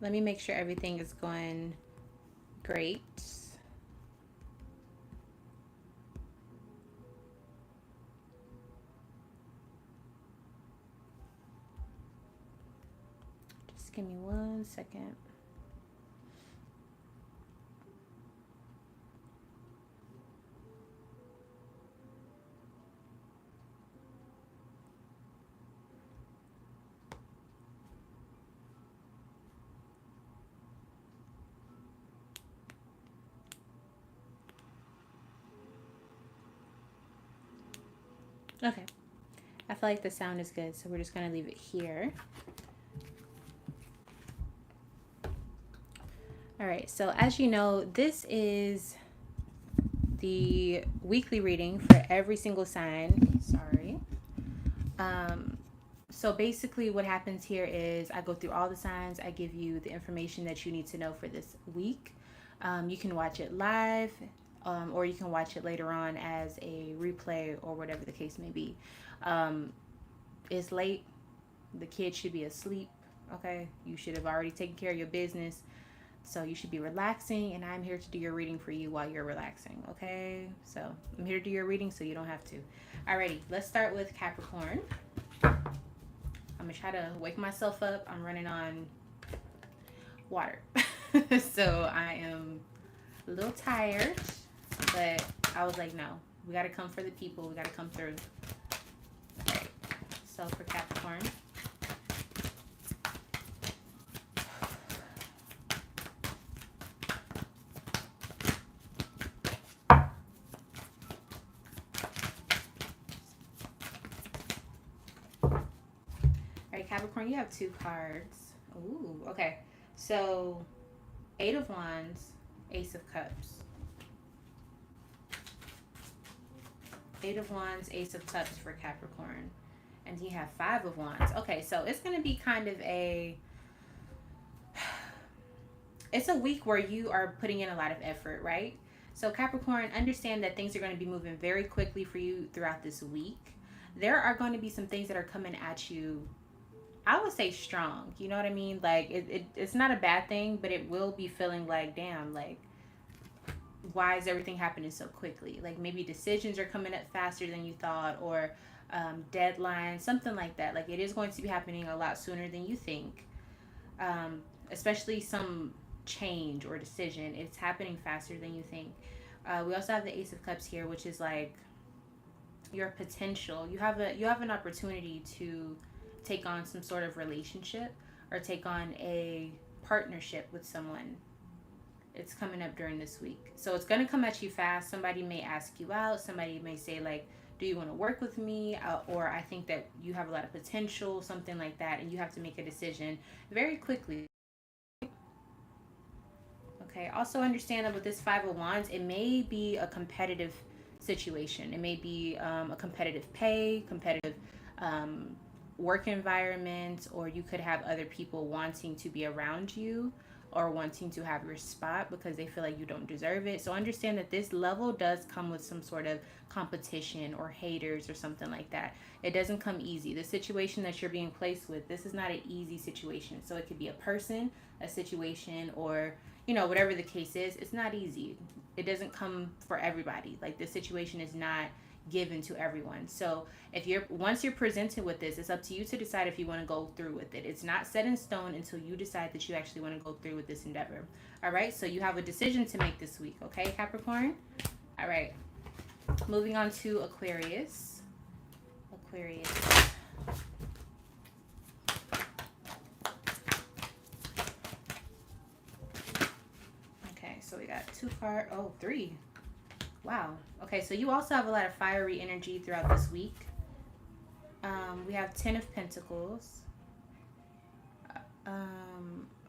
Let me make sure everything is going great. Just give me 1 second. Okay. I feel like the sound is good, so we're just going to leave it here. All right, so as you know, this is the weekly reading for every single sign. Sorry. So basically what happens here is I go through all the signs. I give you the information that you need to know for this week. You can watch it live, or you can watch it later on as a replay or whatever the case may be. It's late. The kids should be asleep. Okay. You should have already taken care of your business. So you should be relaxing, and I'm here to do your reading for you while you're relaxing, okay? So I'm here to do your reading so you don't have to. Alrighty, let's start with Capricorn. I'm gonna try to wake myself up. I'm running on water. So I am a little tired, but I was like, no, we gotta come for the people. We gotta come through. Alright, so for Capricorn. Capricorn, you have 2 cards. Ooh, okay. So, 8 of Wands, Ace of Cups. 8 of Wands, Ace of Cups for Capricorn. And you have 5 of Wands. Okay, so it's going to be kind of it's a week where you are putting in a lot of effort, right? So Capricorn, understand that things are going to be moving very quickly for you throughout this week. There are going to be some things that are coming at you, I would say strong. You know what I mean? Like it's not a bad thing, but it will be feeling like, damn, like why is everything happening so quickly? Like maybe decisions are coming up faster than you thought, or deadlines, something like that. Like it is going to be happening a lot sooner than you think. Especially some change or decision. It's happening faster than you think. We also have the Ace of Cups here, which is like your potential. You have an opportunity to take on some sort of relationship or take on a partnership with someone. It's coming up during this week. So it's going to come at you fast. Somebody may ask you out. Somebody may say, like, do you want to work with me? Or I think that you have a lot of potential, something like that. And you have to make a decision very quickly. Okay. Also understand that with this 5 of Wands, it may be a competitive situation. It may be a competitive pay, competitive um, work environment, or you could have other people wanting to be around you or wanting to have your spot because they feel like you don't deserve it. So understand that this level does come with some sort of competition or haters or something like that. It doesn't come easy. The situation that you're being placed with, this is not an easy situation. So it could be a person, a situation, or whatever the case is. It's not easy. It doesn't come for everybody. Like this situation is not given to everyone. So if you're once you're presented with this, it's up to you to decide if you want to go through with it. It's not set in stone until you decide that you actually want to go through with this endeavor. All right, so you have a decision to make this week. Okay, Capricorn. All right, moving on to Aquarius. Okay, so we got 2 cards. Oh, 3. Wow. Okay, so you also have a lot of fiery energy throughout this week. We have 10 of Pentacles.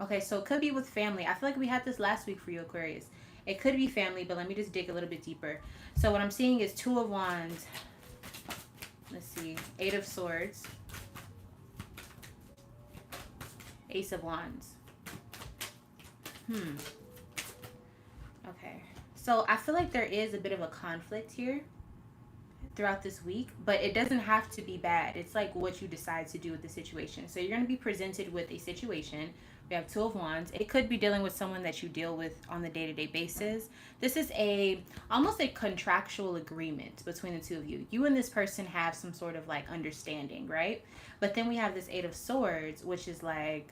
Okay, so it could be with family. I feel like we had this last week for you, Aquarius. It could be family, but let me just dig a little bit deeper. So what I'm seeing is 2 of Wands. Let's see. 8 of Swords. Ace of Wands. Okay. So I feel like there is a bit of a conflict here throughout this week, but it doesn't have to be bad. It's like what you decide to do with the situation. So you're going to be presented with a situation We have Two of Wands. It could be dealing with someone that you deal with on the day-to-day basis. This is almost a contractual agreement between the two of you. You and this person have some sort of like understanding, right? But then we have this Eight of Swords, which is like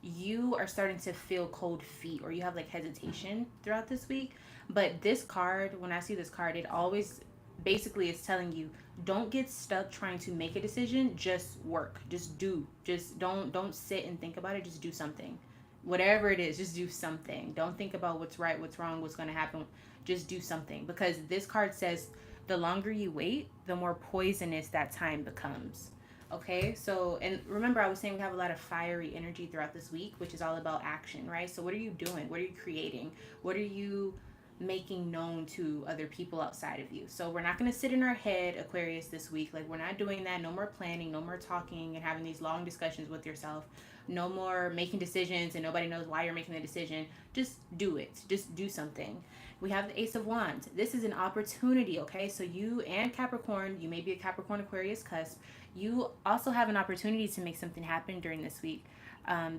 you are starting to feel cold feet, or you have like hesitation throughout this week. But this card, when I see this card, it always basically is telling you, don't get stuck trying to make a decision. Just work. Just do. Just don't sit and think about it. Just do something. Whatever it is, just do something. Don't think about what's right, what's wrong, what's going to happen. Just do something, because this card says the longer you wait, the more poisonous that time becomes. Okay, so, and remember, I was saying we have a lot of fiery energy throughout this week, which is all about action, right? So what are you doing? What are you creating? What are you making known to other people outside of you? So we're not going to sit in our head, Aquarius, this week. Like, we're not doing that. No more planning, no more talking and having these long discussions with yourself. No more making decisions and nobody knows why you're making the decision. Just do it. Just do something. We have the Ace of Wands. This is an opportunity, okay? So you and Capricorn, you may be a Capricorn Aquarius cusp. You also have an opportunity to make something happen during this week.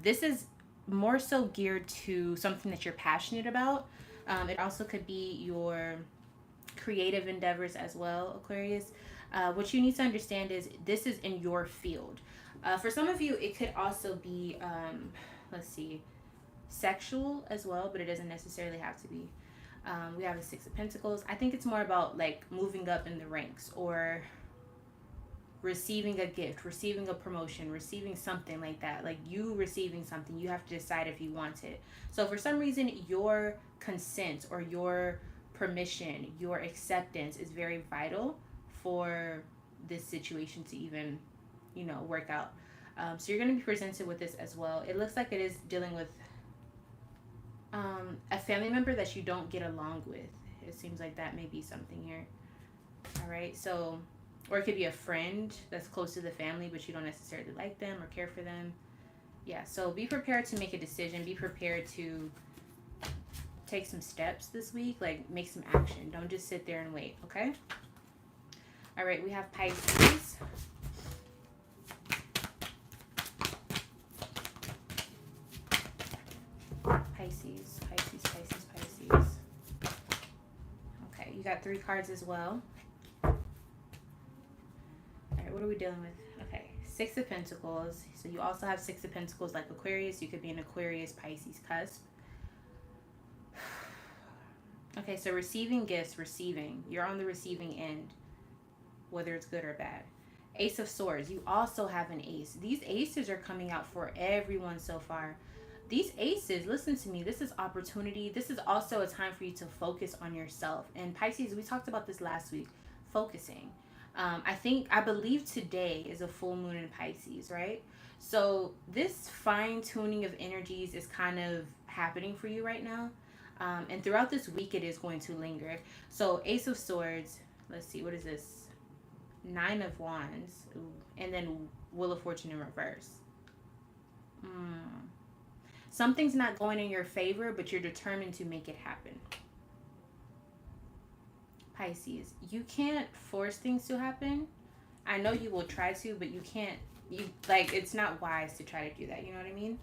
This is more so geared to something that you're passionate about. It also could be your creative endeavors as well, Aquarius. What you need to understand is this is in your field. For some of you, it could also be, let's see, sexual as well, but it doesn't necessarily have to be. We have a Six of Pentacles. I think it's more about like moving up in the ranks, or receiving a gift, receiving a promotion, receiving something like that. Like you receiving something, you have to decide if you want it. So for some reason, your consent or your permission, your acceptance is very vital for this situation to even, work out. So you're going to be presented with this as well. It looks like it is dealing with a family member that you don't get along with. It seems like that may be something here. All right, so, or it could be a friend that's close to the family, but you don't necessarily like them or care for them. Yeah, so be prepared to make a decision. Be prepared to take some steps this week, like make some action. Don't just sit there and wait, okay? All right, we have Pisces. Pisces. Okay, you got 3 cards as well. All right, what are we dealing with? Okay, Six of Pentacles. So you also have Six of Pentacles like Aquarius. You could be an Aquarius, Pisces cusp. Okay, so receiving gifts, You're on the receiving end, whether it's good or bad. Ace of Swords. You also have an ace. These aces are coming out for everyone so far. These aces, listen to me, this is opportunity. This is also a time for you to focus on yourself. And Pisces, we talked about this last week, focusing. I believe today is a full moon in Pisces, right? So this fine tuning of energies is kind of happening for you right now. And throughout this week, it is going to linger. So Ace of Swords, let's see, what is this? 9 of Wands, and then Wheel of Fortune in reverse. Something's not going in your favor, but you're determined to make it happen. Pisces, you can't force things to happen. I know you will try to, but you can't. It's not wise to try to do that. You know what I mean?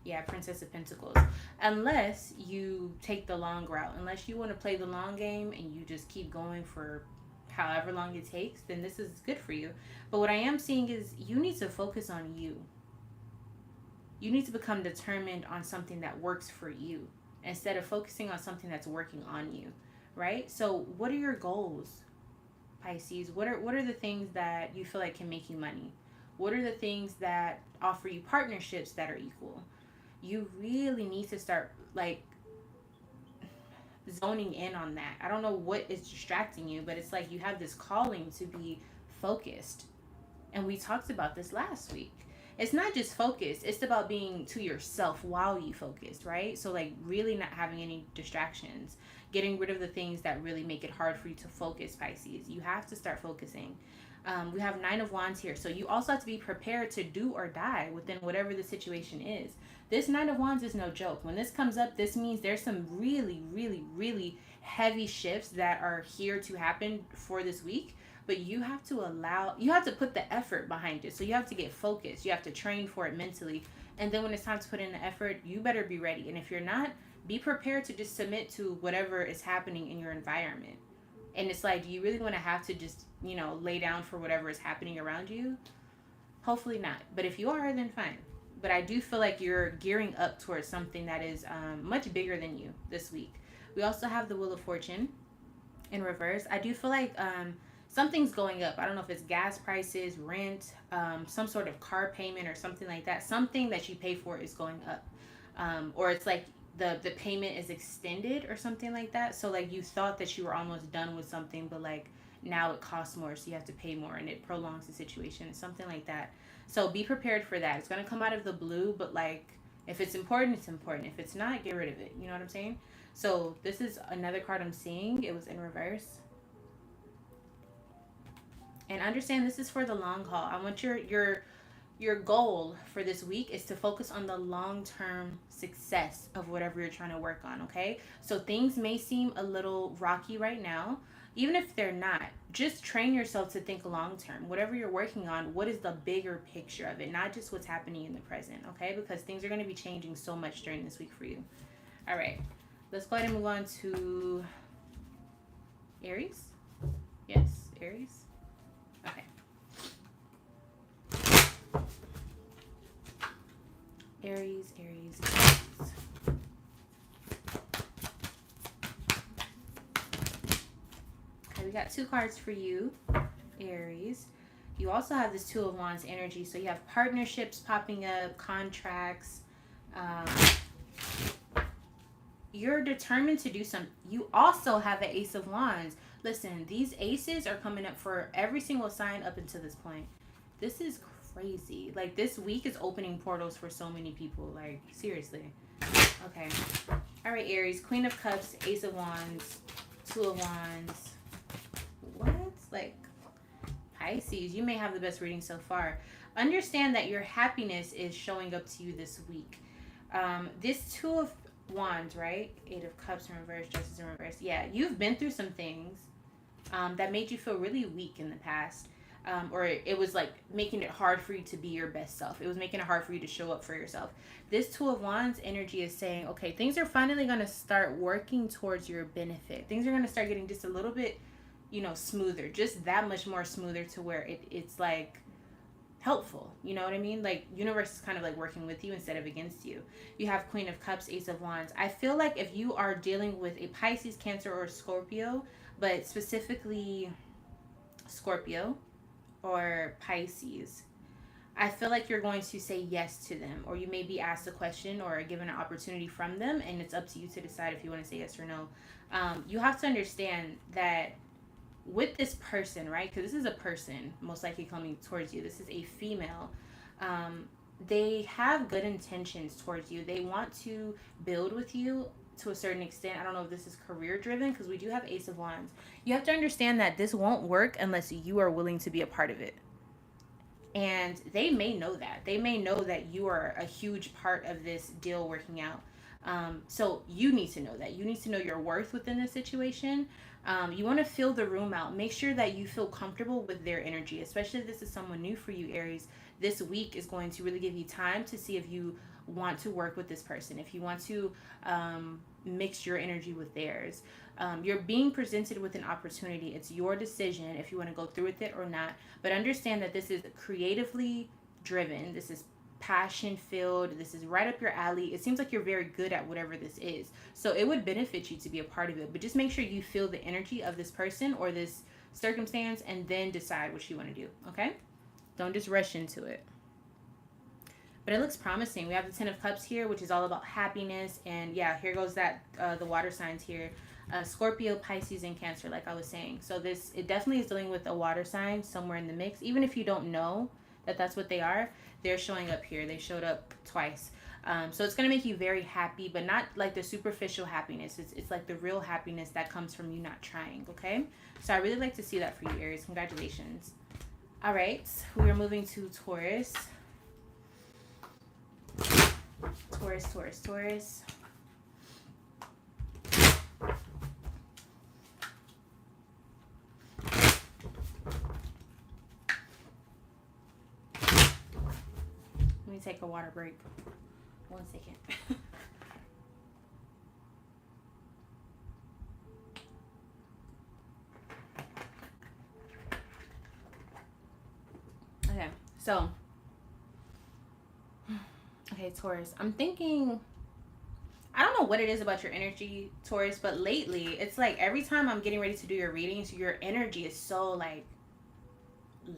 Yeah, Princess of Pentacles. Unless you take the long route, unless you want to play the long game and you just keep going for however long it takes, then this is good for you. But what I am seeing is you need to focus on you. You need to become determined on something that works for you instead of focusing on something that's working on you, right? So what are your goals, Pisces? What are the things that you feel like can make you money? What are the things that offer you partnerships that are equal? You really need to start zoning in on that. I don't know what is distracting you, but it's like you have this calling to be focused. And we talked about this last week. It's not just focus, it's about being to yourself while you focus, right? So really not having any distractions, getting rid of the things that really make it hard for you to focus, Pisces. You have to start focusing. We have 9 of Wands here. So you also have to be prepared to do or die within whatever the situation is. This 9 of Wands is no joke. When this comes up, this means there's some really, really, really heavy shifts that are here to happen for this week. But you have to put the effort behind it. So you have to get focused. You have to train for it mentally. And then when it's time to put in the effort, you better be ready. And if you're not, be prepared to just submit to whatever is happening in your environment. And it's like, do you really want to have to just, you know, lay down for whatever is happening around you? Hopefully not. But if you are, then fine. But I do feel like you're gearing up towards something that is much bigger than you this week. We also have the Wheel of Fortune in reverse. I do feel like something's going up. I don't know if it's gas prices, rent, some sort of car payment or something like that. Something that you pay for is going up. Or it's like the payment is extended or something like that. So like you thought that you were almost done with something, but like now it costs more, so you have to pay more and it prolongs the situation, something like that. So be prepared for that. It's going to come out of the blue, but like if it's important, it's important. If it's not, get rid of it. You know what I'm saying? So this is another card I'm seeing. It was in reverse. And understand this is for the long haul. I want your goal for this week is to focus on the long-term success of whatever you're trying to work on, okay? So things may seem a little rocky right now. Even if they're not, just train yourself to think long-term. Whatever you're working on, what is the bigger picture of it? Not just what's happening in the present, okay? Because things are going to be changing so much during this week for you. All right. Let's go ahead and move on to Aries. Yes, Aries. Okay. Aries, Aries, Aries. Okay, we got 2 cards for you, Aries. You also have this 2 of Wands energy. So you have partnerships popping up, contracts. You're determined to do something. You also have an Ace of Wands. Listen, these aces are coming up for every single sign up until this point. This is crazy. Like, this week is opening portals for so many people. Like, seriously. Okay. All right, Aries. Queen of Cups, Ace of Wands, 2 of Wands. What? Like, Pisces, you may have the best reading so far. Understand that your happiness is showing up to you this week. This 2 of Wands, right? 8 of Cups in reverse, Justice in reverse. Yeah, you've been through some things that made you feel really weak in the past. Or it was like making it hard for you to be your best self. It was making it hard for you to show up for yourself. This 2 of Wands energy is saying, okay, things are finally going to start working towards your benefit. Things are going to start getting just a little bit, you know, smoother, just that much more smoother to where it's like helpful. You know what I mean? Like, universe is kind of like working with you instead of against you. You have Queen of Cups, Ace of Wands. I feel like if you are dealing with a Pisces, Cancer, or Scorpio, but specifically Scorpio or Pisces, I feel like you're going to say yes to them, or you may be asked a question or given an opportunity from them, and it's up to you to decide if you want to say yes or no. You have to understand that with this person, right? Because this is a person most likely coming towards you. This is a female. They have good intentions towards you. They want to build with you to a certain extent. I don't know if this is career driven, because we do have Ace of Wands. You have to understand that this won't work unless you are willing to be a part of it. And they may know that. They may know that you are a huge part of this deal working out. So you need to know that. You need to know your worth within this situation. You want to fill the room out. Make sure that you feel comfortable with their energy, especially if this is someone new for you, Aries. This week is going to really give you time to see if you want to work with this person, if you want to mix your energy with theirs. You're being presented with an opportunity. It's your decision if you want to go through with it or not. But understand that this is creatively driven. This is passion filled. This is right up your alley. It seems like you're very good at whatever this is. So it would benefit you to be a part of it. But just make sure you feel the energy of this person or this circumstance and then decide what you want to do. Okay? Don't just rush into it. But it looks promising. We have the 10 of Cups here, which is all about happiness. And yeah, here goes that the water signs here. Scorpio, Pisces, and Cancer, like I was saying. So it definitely is dealing with a water sign somewhere in the mix. Even if you don't know that that's what they are, they're showing up here. They showed up twice. So it's going to make you very happy, but not like the superficial happiness. It's like the real happiness that comes from you not trying, okay? So I really like to see that for you, Aries. Congratulations. All right, we are moving to Taurus. Taurus, Taurus, Taurus. Let me take a water break. 1 second. Okay, so, okay, Taurus, I'm thinking, I don't know what it is about your energy, Taurus, but lately, it's like every time I'm getting ready to do your readings, your energy is so, like,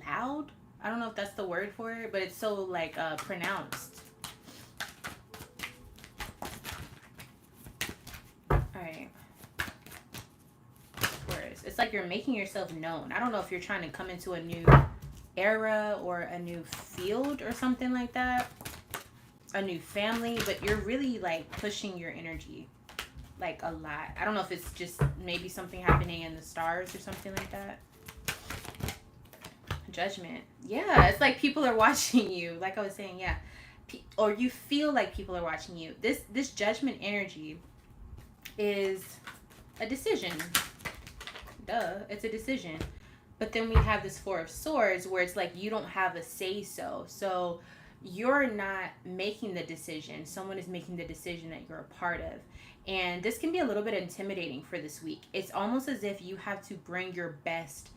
loud. I don't know if that's the word for it, but it's so, like, pronounced. All right. Taurus, it's like you're making yourself known. I don't know if you're trying to come into a new era or a new field or something like that, a new family, but you're really like pushing your energy like a lot. I don't know if it's just maybe something happening in the stars or something like that. Judgment. Yeah, it's like people are watching you, like I was saying. Yeah, or you feel like people are watching you. This judgment energy is a decision. Duh, it's a decision. But then we have this Four of Swords where it's like you don't have a say-so. So you're not making the decision. Someone is making the decision that you're a part of. And this can be a little bit intimidating for this week. It's almost as if you have to bring your best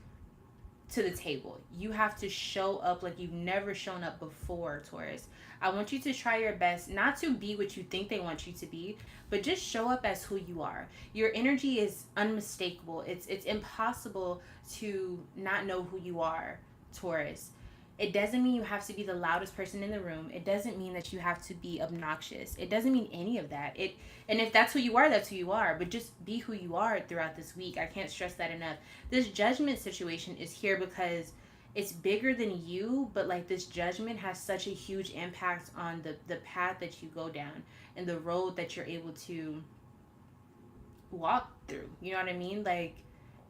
to the table. You have to show up like you've never shown up before, Taurus. I want you to try your best not to be what you think they want you to be, but just show up as who you are. Your energy is unmistakable. It's impossible to not know who you are, Taurus. It doesn't mean you have to be the loudest person in the room. It doesn't mean that you have to be obnoxious. It doesn't mean any of that. And if that's who you are, that's who you are. But just be who you are throughout this week. I can't stress that enough. This judgment situation is here because it's bigger than you, but like this judgment has such a huge impact on the path that you go down and the road that you're able to walk through. You know what I mean? Like,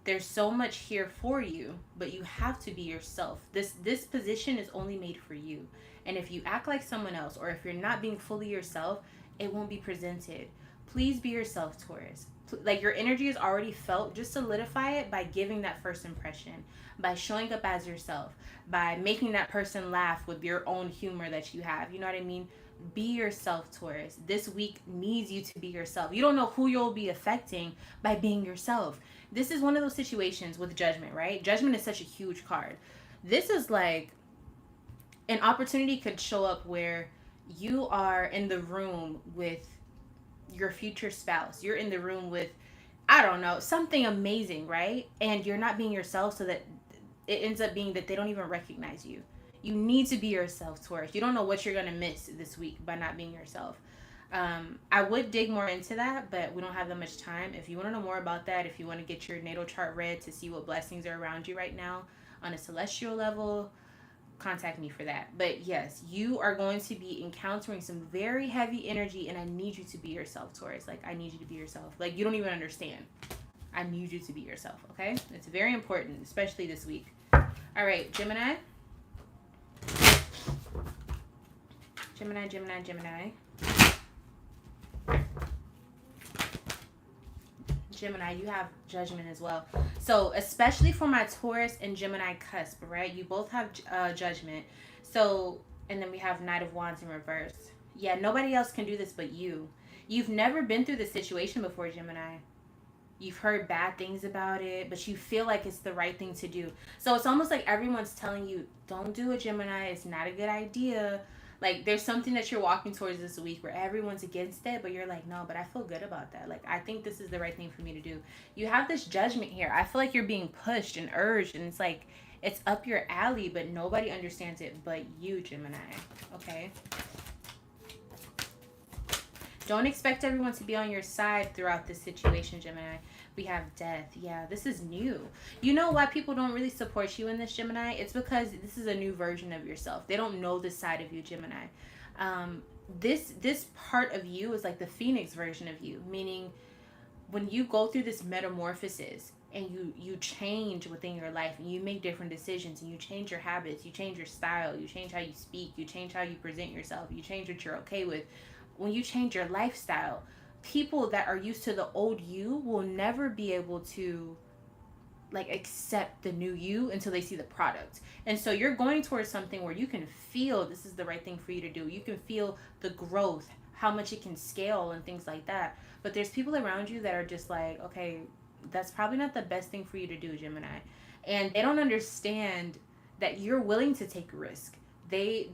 there's so much here for you, but you have to be yourself. This position is only made for you. And if you act like someone else, or if you're not being fully yourself, it won't be presented. Please be yourself, Taurus. Like, your energy is already felt. Just solidify it by giving that first impression, by showing up as yourself, by making that person laugh with your own humor that you have. You know what I mean? Be yourself, Taurus. This week needs you to be yourself. You don't know who you'll be affecting by being yourself. This is one of those situations with judgment, right? Judgment is such a huge card. This is like an opportunity could show up where you are in the room with your future spouse. You're in the room with, I don't know, something amazing, right? And you're not being yourself, so that it ends up being that they don't even recognize you. You need to be yourself, Taurus. You don't know what you're going to miss this week by not being yourself. I would dig more into that, but we don't have that much time. If you want to know more about that, if you want to get your natal chart read to see what blessings are around you right now on a celestial level, contact me for that. But yes, you are going to be encountering some very heavy energy, and I need you to be yourself, Taurus. Like, I need you to be yourself. Like, you don't even understand. I need you to be yourself, okay? It's very important, especially this week. All right, Gemini. Gemini. Gemini, you have judgment as well. So especially for my Taurus and Gemini cusp, right? You both have judgment. So, and then we have Knight of Wands in reverse. Yeah, nobody else can do this but you. You've never been through this situation before, Gemini. You've heard bad things about it, but you feel like it's the right thing to do. So it's almost like everyone's telling you, don't do it, Gemini. It's not a good idea. Like, there's something that you're walking towards this week where everyone's against it, but you're like, no, but I feel good about that. Like, I think this is the right thing for me to do. You have this judgment here. I feel like you're being pushed and urged, and it's like, it's up your alley, but nobody understands it but you, Gemini. Okay? Don't expect everyone to be on your side throughout this situation, Gemini. We have death. Yeah, this is new. You know why people don't really support you in this, Gemini? It's because this is a new version of yourself. They don't know this side of you, Gemini. This part of you is like the Phoenix version of you, meaning when you go through this metamorphosis and you change within your life and you make different decisions and you change your habits, you change your style, you change how you speak, you change how you present yourself, you change what you're okay with. When you change your lifestyle, people that are used to the old you will never be able to like accept the new you until they see the product. And so you're going towards something where you can feel this is the right thing for you to do. You can feel the growth, how much it can scale and things like that. But there's people around you that are just like, okay, that's probably not the best thing for you to do, Gemini. And they don't understand that you're willing to take a risk. There's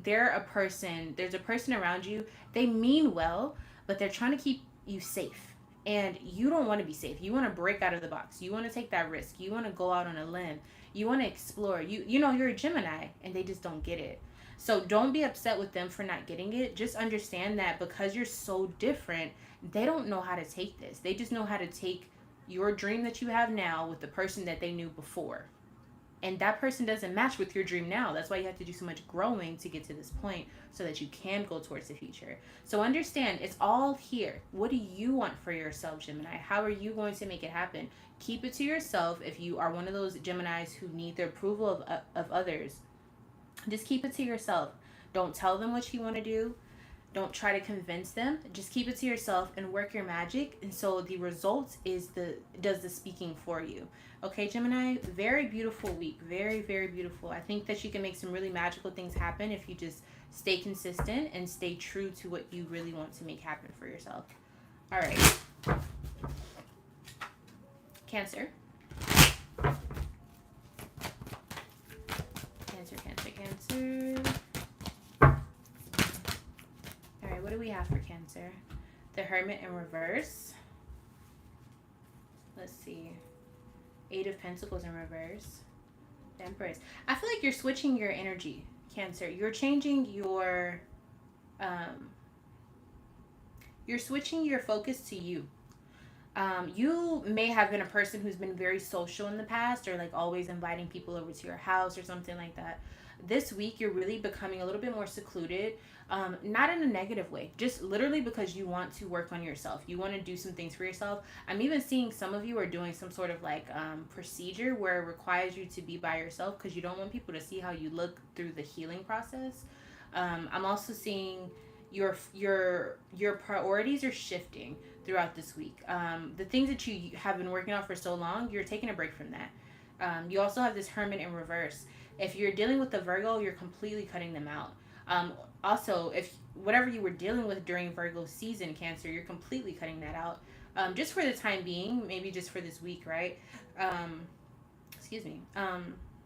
a person around you, they mean well, but they're trying to keep you safe. And you don't want to be safe. You want to break out of the box. You want to take that risk. You want to go out on a limb. You want to explore. You know you're a Gemini and they just don't get it. So don't be upset with them for not getting it. Just understand that because you're so different, they don't know how to take this. They just know how to take your dream that you have now with the person that they knew before. And that person doesn't match with your dream now. That's why you have to do so much growing to get to this point so that you can go towards the future. So understand, it's all here. What do you want for yourself, Gemini? How are you going to make it happen? Keep it to yourself. If you are one of those Geminis who need the approval of others, just keep it to yourself. Don't tell them what you want to do. Don't try to convince them. Just keep it to yourself and work your magic. And so the result does the speaking for you. Okay, Gemini, very beautiful week. Very, very beautiful. I think that you can make some really magical things happen if you just stay consistent and stay true to what you really want to make happen for yourself. All right. Cancer. Cancer. All right, what do we have for Cancer? The Hermit in reverse. Let's see. 8 of Pentacles in reverse. The Empress. I feel like you're switching your energy, Cancer. You're changing your you're switching your focus to you. You may have been a person who's been very social in the past, or like always inviting people over to your house or something like that. This week, you're really becoming a little bit more secluded, not in a negative way, just literally because you want to work on yourself. You want to do some things for yourself. I'm even seeing some of you are doing some sort of like procedure where it requires you to be by yourself because you don't want people to see how you look through the healing process. I'm also seeing your priorities are shifting throughout this week. The things that you have been working on for so long, you're taking a break from that. You also have this Hermit in reverse. If you're dealing with the Virgo, you're completely cutting them out. Also, if whatever you were dealing with during Virgo season, Cancer, you're completely cutting that out. Just for the time being, maybe just for this week, right? Excuse me.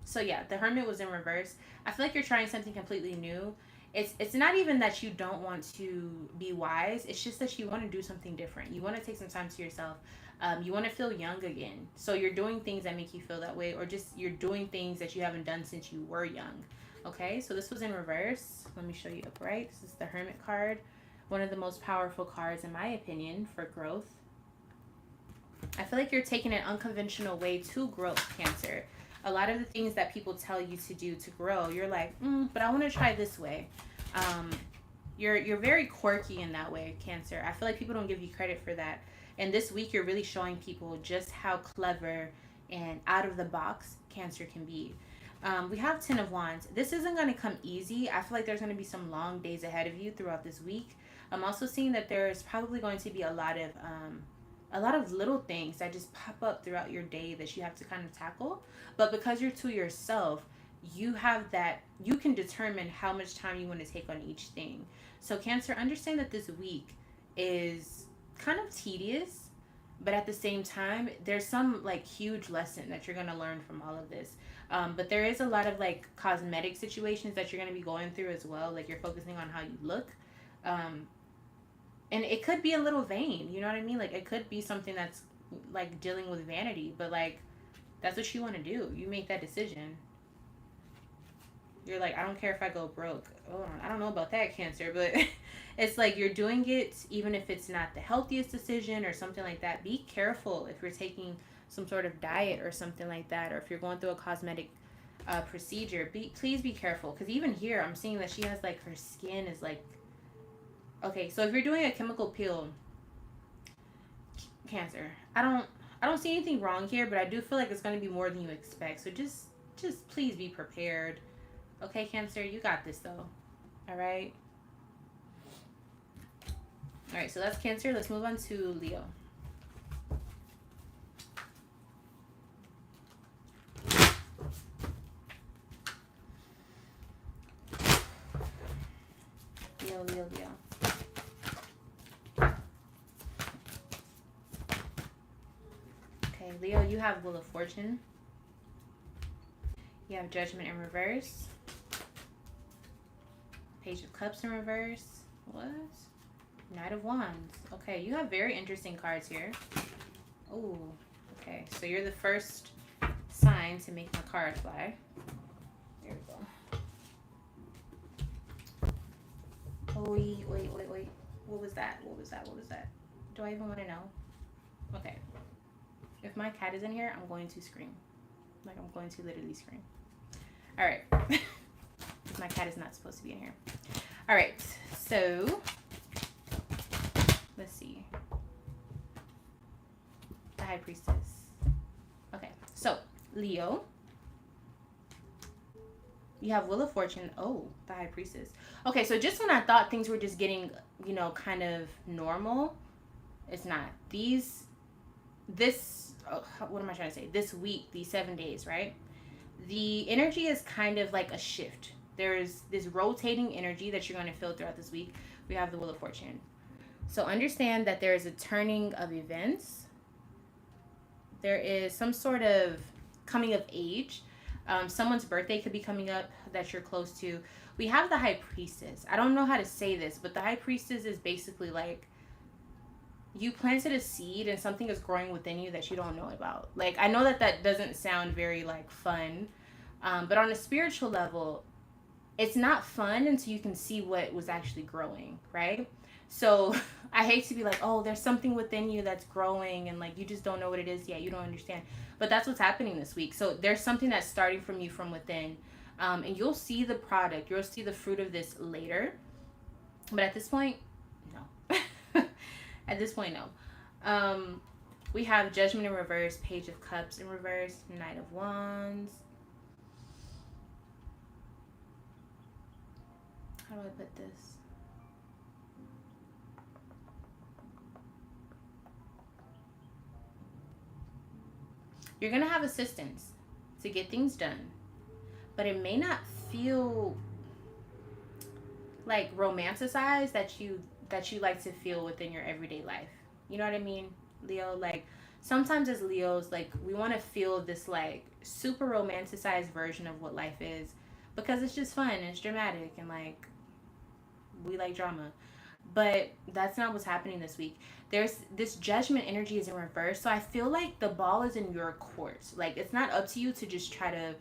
So yeah, the Hermit was in reverse. I feel like you're trying something completely new. It's not even that you don't want to be wise. It's just that you want to do something different. You want to take some time to yourself. You want to feel young again. So you're doing things that make you feel that way, or just you're doing things that you haven't done since you were young. Okay, so this was in reverse. Let me show you upright. This is the Hermit card. One of the most powerful cards, in my opinion, for growth. I feel like you're taking an unconventional way to growth, Cancer. A lot of the things that people tell you to do to grow, you're like, but I want to try this way. You're very quirky in that way, Cancer. I feel like people don't give you credit for that. And this week, you're really showing people just how clever and out of the box Cancer can be. We have 10 of Wands. This isn't going to come easy. I feel like there's going to be some long days ahead of you throughout this week. I'm also seeing that there's probably going to be a lot of little things that just pop up throughout your day that you have to kind of tackle. But because you're to yourself, you can determine how much time you want to take on each thing. So Cancer, understand that this week is kind of tedious, but at the same time, there's some like huge lesson that you're going to learn from all of this. But there is a lot of like cosmetic situations that you're going to be going through as well. Like you're focusing on how you look. And it could be a little vain, you know what I mean? Like it could be something that's like dealing with vanity, but like that's what you want to do. You make that decision. You're like, I don't care if I go broke. Oh, I don't know about that, Cancer, but it's like you're doing it even if it's not the healthiest decision or something like that. Be careful if you're taking some sort of diet or something like that, or if you're going through a cosmetic procedure. Please be careful, because even here I'm seeing that she has like her skin is like, okay, so if you're doing a chemical peel, Cancer, I don't see anything wrong here, but I do feel like it's going to be more than you expect. So just please be prepared. Okay, Cancer, you got this though. All right. All right, so that's Cancer. Let's move on to Leo. Leo, you have Wheel of Fortune. You have Judgment in reverse. Page of Cups in reverse. What? Knight of Wands. Okay, you have very interesting cards here. Oh, okay. So you're the first sign to make my card fly. There we go. Oh, wait. What was that? Do I even want to know? Okay. If my cat is in here, I'm going to scream. Like, I'm going to literally scream. All right. My cat is not supposed to be in here. All right. So, let's see. The High Priestess. Okay. So, Leo. You have Wheel of Fortune. Oh, the High Priestess. Okay, so just when I thought things were just getting, you know, kind of normal, it's not. What am I trying to say? This week, these 7 days, right? The energy is kind of like a shift. There's this rotating energy that you're going to feel throughout this week. We have the Wheel of Fortune. So understand that there is a turning of events. There is some sort of coming of age. Someone's birthday could be coming up that you're close to. We have the High Priestess. I don't know how to say this, but the High Priestess is basically like you planted a seed and something is growing within you that you don't know about. Like, I know that doesn't sound very like fun, but on a spiritual level, it's not fun until you can see what was actually growing, right? So I hate to be like, oh, there's something within you that's growing and like you just don't know what it is yet. You don't understand. But that's what's happening this week. So there's something that's starting from you from within. And you'll see the product. You'll see the fruit of this later. But at this point, no. At this point, no. We have Judgment in reverse, Page of Cups in reverse, Knight of Wands. How do I put this? You're going to have assistance to get things done, but it may not feel like romanticized that you like to feel within your everyday life. You know what I mean, Leo? Like, sometimes as Leos, like, we want to feel this like super romanticized version of what life is because it's just fun and it's dramatic and like we like drama. But that's not what's happening this week. There's this Judgment energy is in reverse. So I feel like the ball is in your court. Like, it's not up to you to just try to,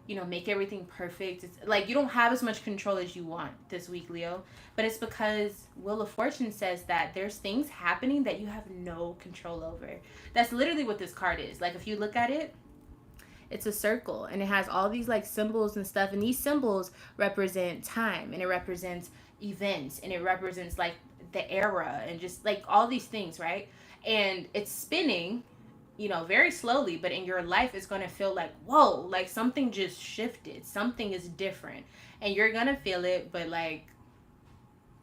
you know, make everything perfect. It's like you don't have as much control as you want this week, Leo. But it's because Wheel of Fortune says that there's things happening that you have no control over. That's literally what this card is. Like, if you look at it, it's a circle and it has all these like symbols and stuff. And these symbols represent time and it represents events and it represents like the era and just like all these things, right? And it's spinning, you know, very slowly, but in your life it's going to feel like, whoa, like something just shifted, something is different, and you're going to feel it, but like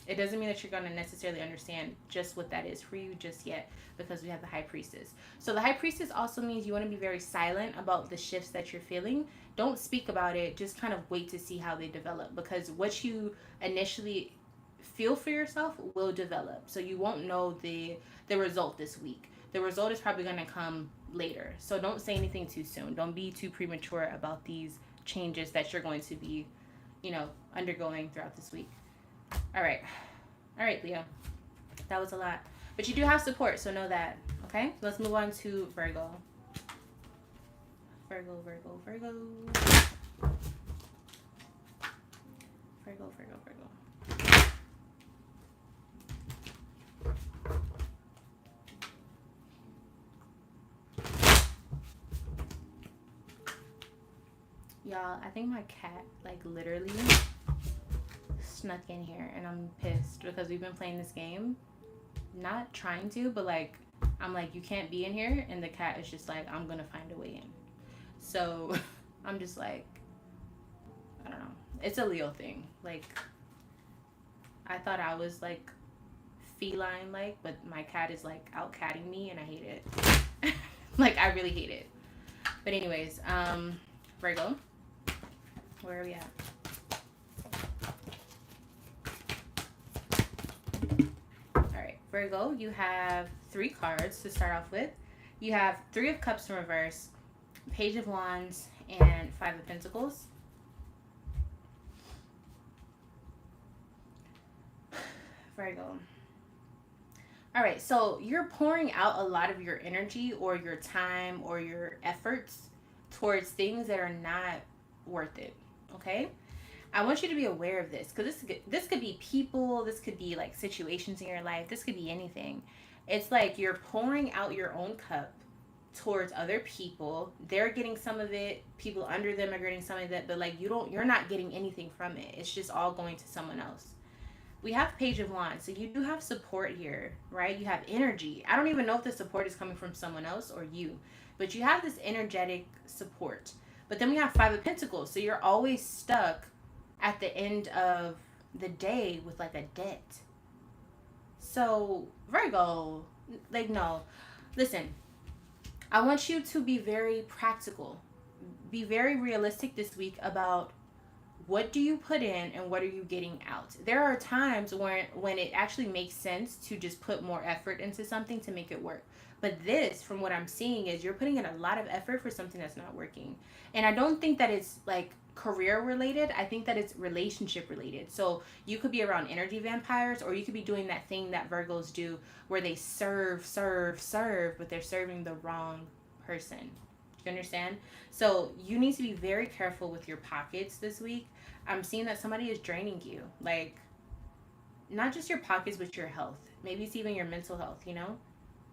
it doesn't mean that you're going to necessarily understand just what that is for you just yet, because we have the High Priestess. So the High Priestess also means you want to be very silent about the shifts that you're feeling. Don't speak about it, just kind of wait to see how they develop, because what you initially feel for yourself will develop. So you won't know the result this week. The result is probably going to come later. So don't say anything too soon. Don't be too premature about these changes that you're going to be, you know, undergoing throughout this week. All right, Leo. That was a lot. But you do have support, so know that. Okay? Let's move on to Virgo. Virgo. Y'all, I think my cat, like, literally snuck in here, and I'm pissed because we've been playing this game. Not trying to, but, like, I'm like, you can't be in here, and the cat is just like, I'm gonna find a way in. So, I'm just like, I don't know. It's a Leo thing. Like, I thought I was, like, feline-like, but my cat is, like, out-catting me, and I hate it. Like, I really hate it. But anyways, Virgo. Where are we at? All right, Virgo, you have 3 cards to start off with. You have Three of Cups in reverse, Page of Wands, and Five of Pentacles. Virgo. All right, so you're pouring out a lot of your energy or your time or your efforts towards things that are not worth it, okay? I want you to be aware of this because this could be people, this could be like situations in your life, this could be anything. It's like you're pouring out your own cup towards other people. They're getting some of it, people under them are getting some of it, but like you're not getting anything from it. It's just all going to someone else. We have Page of Wands, so you do have support here, right? You have energy. I don't even know if the support is coming from someone else or you, but you have this energetic support. But then we have Five of Pentacles, so you're always stuck at the end of the day with like a debt. So Virgo, like, no, listen, I want you to be very practical, be very realistic this week about what do you put in and what are you getting out. There are times when it actually makes sense to just put more effort into something to make it work. But this, from what I'm seeing, is you're putting in a lot of effort for something that's not working. And I don't think that it's like career related. I think that it's relationship related. So you could be around energy vampires, or you could be doing that thing that Virgos do where they serve, but they're serving the wrong person. Do you understand? So you need to be very careful with your pockets this week. I'm seeing that somebody is draining you. Like, not just your pockets, but your health. Maybe it's even your mental health, you know?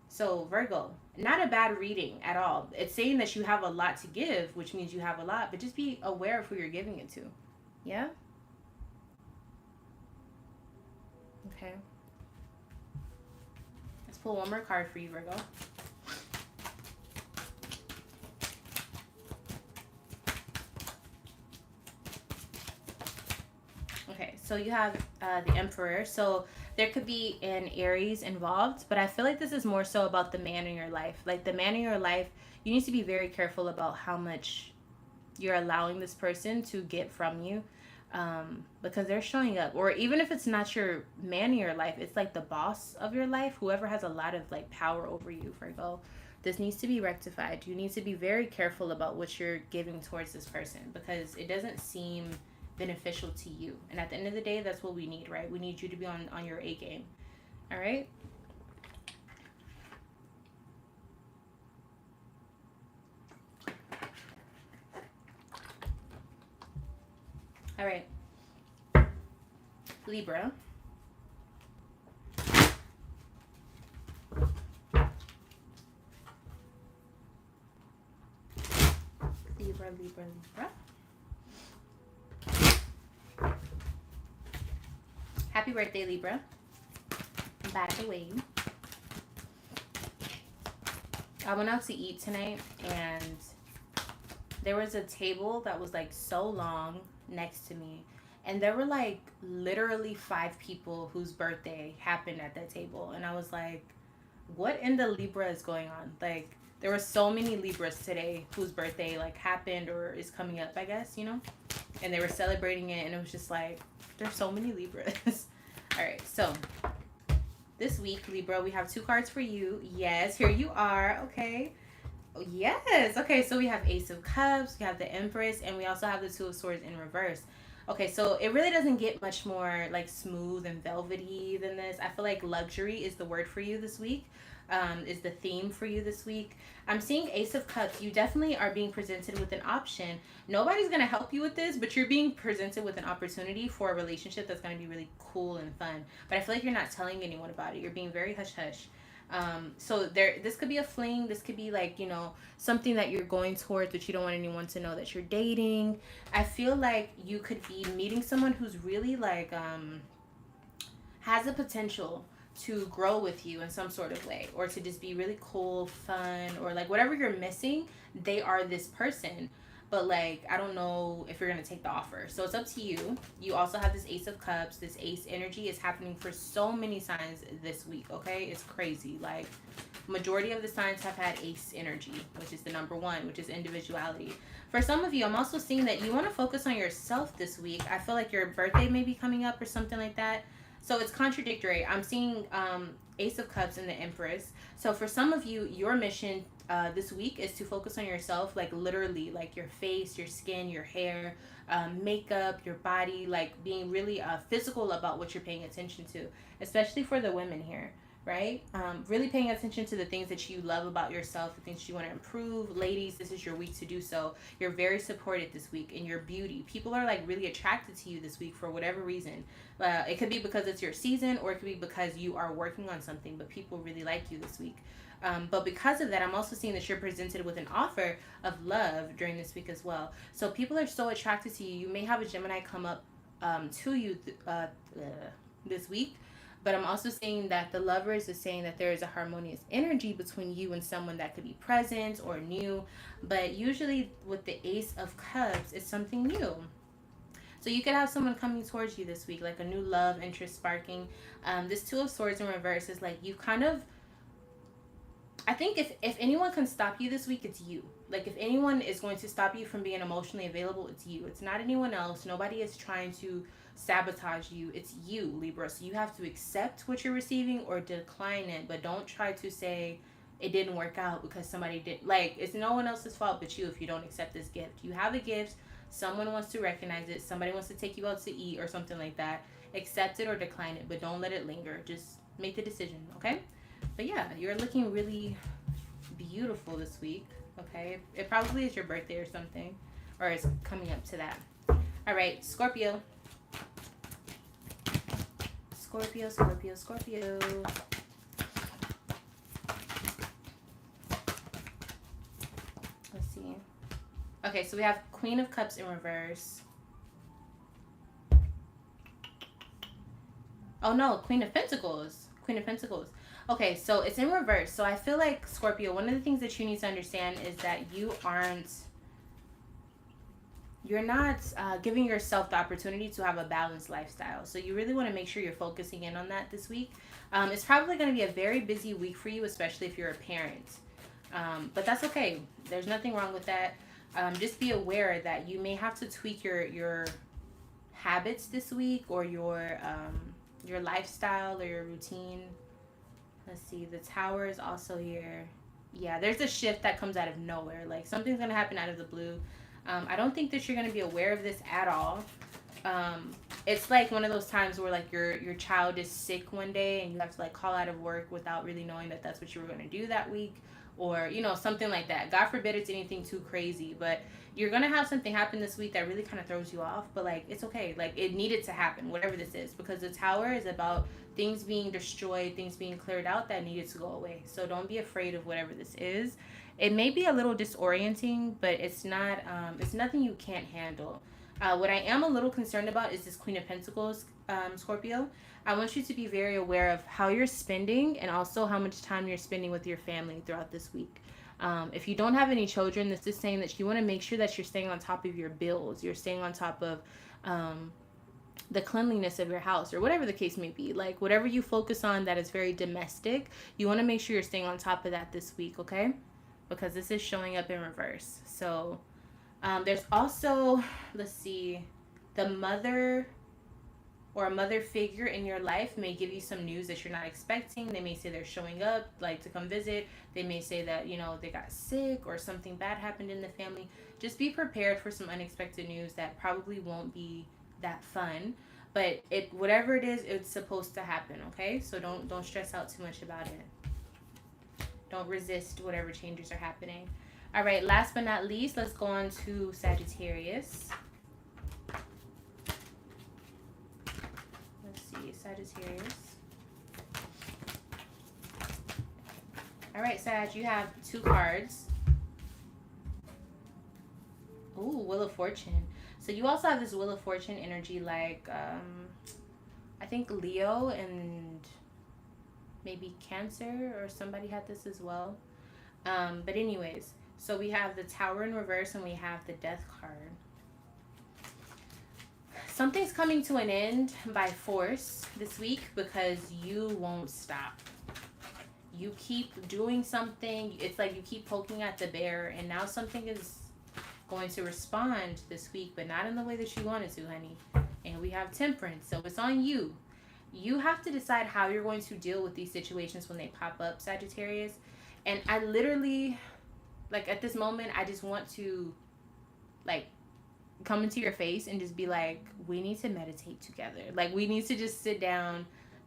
So Virgo, not a bad reading at all. It's saying that you have a lot to give, which means you have a lot, but just be aware of who you're giving it to. Yeah? Okay. Let's pull one more card for you, Virgo. Okay, so you have the Emperor. So there could be an Aries involved, but I feel like this is more so about the man in your life. Like the man in your life, you need to be very careful about how much you're allowing this person to get from you, because they're showing up. Or even if it's not your man in your life, it's like the boss of your life, whoever has a lot of like power over you, Virgo. This needs to be rectified. You need to be very careful about what you're giving towards this person because it doesn't seem beneficial to you. And at the end of the day, that's what we need, right? We need you to be on your A game. All right? All right. Libra. Libra. Happy birthday, Libra. By the way, I went out to eat tonight and there was a table that was like so long next to me, and there were like literally 5 people whose birthday happened at that table, and I was like, what in the Libra is going on? Like, there were so many Libras today whose birthday like happened or is coming up, I guess, you know, and they were celebrating it, and it was just like, there's so many Libras. All right, so this week, Libra, we have 2 cards for you. Yes, here you are. Okay. Oh, yes. Okay, so we have Ace of Cups, we have the Empress, and we also have the Two of Swords in reverse. Okay, so it really doesn't get much more like smooth and velvety than this. I feel like luxury is the word for you this week. Is the theme for you this week. I'm seeing Ace of Cups. You definitely are being presented with an option. Nobody's going to help you with this, but you're being presented with an opportunity for a relationship that's going to be really cool and fun. But I feel like you're not telling anyone about it. You're being very hush-hush. So this could be a fling. This could be like, you know, something that you're going towards, but you don't want anyone to know that you're dating. I feel like you could be meeting someone who's really like, has the potential to grow with you in some sort of way, or to just be really cool, fun, or like whatever you're missing, they are this person. But like, I don't know if you're going to take the offer. So it's up to you. You also have this Ace of Cups. This Ace energy is happening for so many signs this week, okay? It's crazy. Like, majority of the signs have had Ace energy, which is the number 1, which is individuality. For some of you, I'm also seeing that you want to focus on yourself this week. I feel like your birthday may be coming up or something like that. So it's contradictory. I'm seeing Ace of Cups and the Empress. So for some of you, your mission this week is to focus on yourself, like literally, like your face, your skin, your hair, makeup, your body, like being really physical about what you're paying attention to, especially for the women here, right? Really paying attention to the things that you love about yourself, the things you want to improve. Ladies, this is your week to do so. You're very supported this week in your beauty. People are like really attracted to you this week for whatever reason. It could be because it's your season, or it could be because you are working on something, but people really like you this week. But because of that, I'm also seeing that you're presented with an offer of love during this week as well. So people are so attracted to you. You may have a Gemini come up to you this week. But I'm also seeing that the lovers is saying that there is a harmonious energy between you and someone that could be present or new. But usually with the Ace of Cups, it's something new. So you could have someone coming towards you this week, like a new love interest sparking. This Two of Swords in reverse is like you kind of, I think if anyone can stop you this week, it's you. Like if anyone is going to stop you from being emotionally available, it's you. It's not anyone else. Nobody is trying to sabotage you. It's you, Libra. So you have to accept what you're receiving or decline it, but don't try to say it didn't work out because somebody did. Like it's no one else's fault but you if you don't accept this gift. You have a gift. Someone wants to recognize it. Somebody wants to take you out to eat or something like that. Accept it or decline it, but don't let it linger. Just make the decision, okay? But yeah, you're looking really beautiful this week, okay? It probably is your birthday or something, or it's coming up to that. All right, Scorpio. Scorpio, Scorpio, Scorpio. Let's see. Okay, so we have Queen of Cups in reverse. Oh no, Queen of Pentacles. Queen of Pentacles. Okay, so it's in reverse. So I feel like, Scorpio, one of the things that you need to understand is that you're not giving yourself the opportunity to have a balanced lifestyle. So you really want to make sure you're focusing in on that this week. It's probably going to be a very busy week for you, especially if you're a parent. But that's okay. There's nothing wrong with that. Just be aware that you may have to tweak your habits this week, or your lifestyle or your routine. Let's see, the Tower is also here. Yeah, there's a shift that comes out of nowhere. Like something's going to happen out of the blue. I don't think that you're going to be aware of this at all. It's like one of those times where like your child is sick one day and you have to like call out of work without really knowing that that's what you were going to do that week, or something like that. God forbid it's anything too crazy, but you're going to have something happen this week that really kind of throws you off, but like it's okay. Like it needed to happen, whatever this is, because the Tower is about things being destroyed, things being cleared out that needed to go away. So don't be afraid of whatever this is. It may be a little disorienting, but it's not. It's nothing you can't handle. What I am a little concerned about is this Queen of Pentacles, Scorpio. I want you to be very aware of how you're spending and also how much time you're spending with your family throughout this week. If you don't have any children, this is saying that you want to make sure that you're staying on top of your bills. You're staying on top of the cleanliness of your house, or whatever the case may be. Like whatever you focus on that is very domestic, you want to make sure you're staying on top of that this week, okay? Because this is showing up in reverse. So there's also, let's see, the mother or a mother figure in your life may give you some news that you're not expecting. They may say they're showing up like to come visit. They may say that they got sick or something bad happened in the family. Just be prepared for some unexpected news that probably won't be that fun, but whatever it is, it's supposed to happen, okay? So don't stress out too much about it. Don't resist whatever changes are happening. All right, last but not least, let's go on to Sagittarius. Let's see, Sagittarius. All right, Sag, you have 2 cards. Ooh, Wheel of Fortune. So you also have this Wheel of Fortune energy, like I think Leo and maybe Cancer or somebody had this as well. But anyways, so we have the Tower in reverse and we have the Death card. Something's coming to an end by force this week because you won't stop. You keep doing something. It's like you keep poking at the bear, and now something is going to respond this week, but not in the way that you wanted to, honey. And we have Temperance, so it's on you. You have to decide how you're going to deal with these situations when they pop up, Sagittarius. And I literally, like, at this moment, I just want to, like, come into your face and just be like, we need to meditate together. Like, we need to just sit down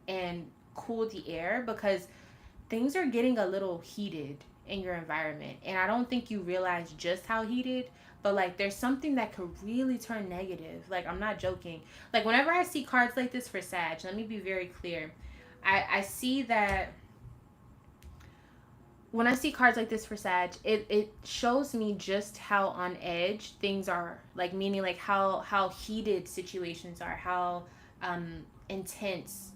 and cool the air, because things are getting a little heated in your environment. And I don't think you realize just how heated, but like there's something that could really turn negative. Like, I'm not joking. Like, whenever I see cards like this for Sag, let me be very clear. I see that when I see cards like this for Sag, it shows me just how on edge things are. Like, meaning like how heated situations are, how intense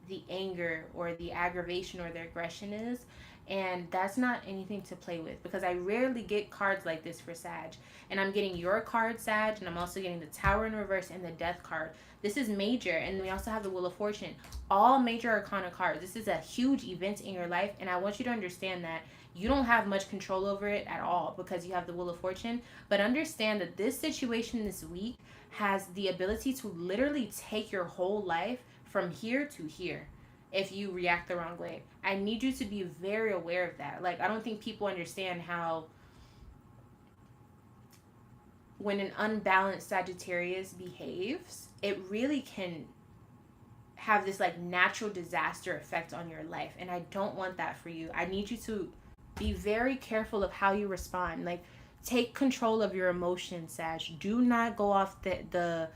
the anger or the aggravation or the aggression is. And that's not anything to play with, because I rarely get cards like this for Sag. And I'm getting your card, Sag, and I'm also getting the Tower in reverse and the Death card. This is major. And we also have the Wheel of Fortune. All major arcana cards. This is a huge event in your life. And I want you to understand that you don't have much control over it at all, because you have the Wheel of Fortune. But understand that this situation this week has the ability to literally take your whole life from here to here if you react the wrong way. I need you to be very aware of that. Like, I don't think people understand how when an unbalanced Sagittarius behaves, it really can have this like natural disaster effect on your life. And I don't want that for you. I need you to be very careful of how you respond. Like, take control of your emotions, Sag. Do not go off the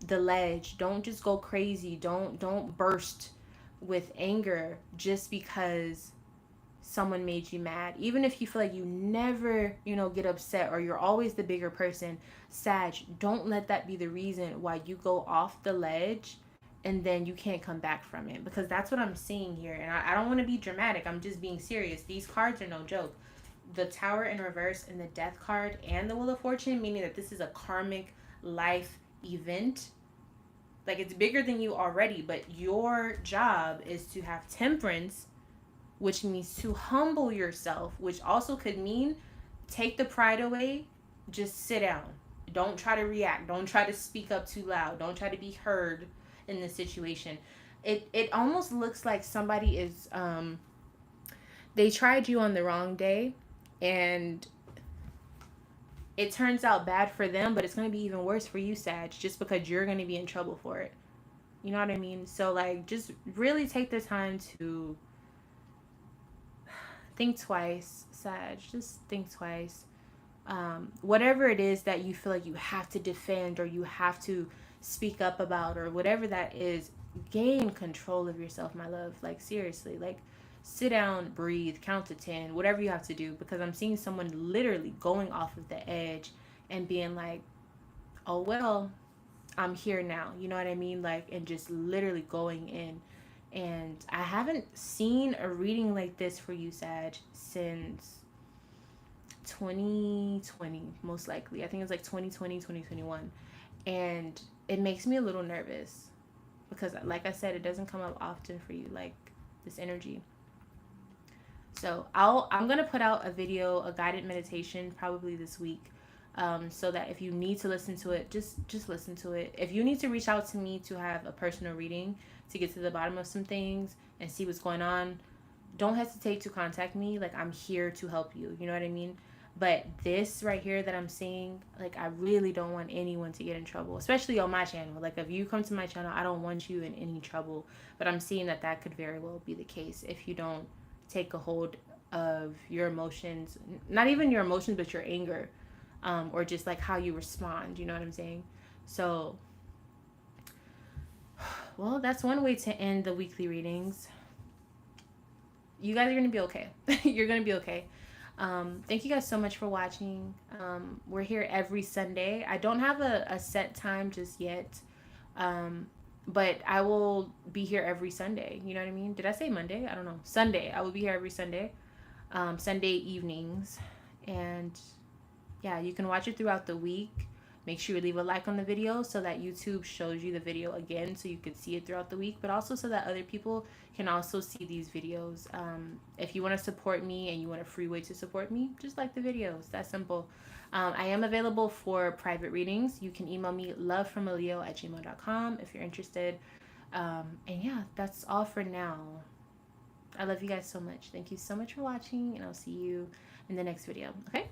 ledge. Don't just go crazy. Don't burst with anger just because someone made you mad. Even if you feel like you never, get upset, or you're always the bigger person, Sag, don't let that be the reason why you go off the ledge and then you can't come back from it, because that's what I'm seeing here. And I don't want to be dramatic. I'm just being serious. These cards are no joke. The Tower in reverse and the Death card and the Wheel of Fortune, meaning that this is a karmic life event. Like, it's bigger than you already, but your job is to have temperance, which means to humble yourself, which also could mean take the pride away, just sit down. Don't try to react. Don't try to speak up too loud. Don't try to be heard in this situation. It almost looks like somebody is they tried you on the wrong day, and it turns out bad for them, but it's going to be even worse for you, Sag, just because you're going to be in trouble for it. You know what I mean? So, like, just really take the time to think twice, Sag. Just think twice. Whatever it is that you feel like you have to defend or you have to speak up about, or whatever that is, gain control of yourself, my love. Like, seriously. Like, sit down, breathe, count to 10, whatever you have to do, because I'm seeing someone literally going off of the edge and being like, oh, well, I'm here now. You know what I mean? Like, and just literally going in. And I haven't seen a reading like this for you, Sag, since 2020, most likely. I think it's like 2020, 2021. And it makes me a little nervous because, like I said, it doesn't come up often for you, like this energy. So I'm going to put out a video, a guided meditation probably this week. So that if you need to listen to it, just listen to it. If you need to reach out to me to have a personal reading to get to the bottom of some things and see what's going on, don't hesitate to contact me. Like, I'm here to help you. You know what I mean? But this right here that I'm seeing, like, I really don't want anyone to get in trouble, especially on my channel. Like, if you come to my channel, I don't want you in any trouble. But I'm seeing that that could very well be the case if you don't take a hold of your emotions, not even your emotions, but your anger, or just like how you respond. You know what I'm saying? So, well, that's one way to end the weekly readings. You guys are going to be okay. You're going to be okay. Thank you guys so much for watching. We're here every Sunday. I don't have a set time just yet. But I will be here every Sunday. You know what I mean? Did I say Monday? I don't know. Sunday. I will be here every Sunday. Sunday evenings. And yeah, you can watch it throughout the week. Make sure you leave a like on the video so that YouTube shows you the video again so you can see it throughout the week, but also so that other people can also see these videos. If you want to support me and you want a free way to support me, just like the videos. That's simple. I am available for private readings. You can email me lovefromalieo@gmail.com if you're interested. And yeah, that's all for now. I love you guys so much. Thank you so much for watching, and I'll see you in the next video. Okay?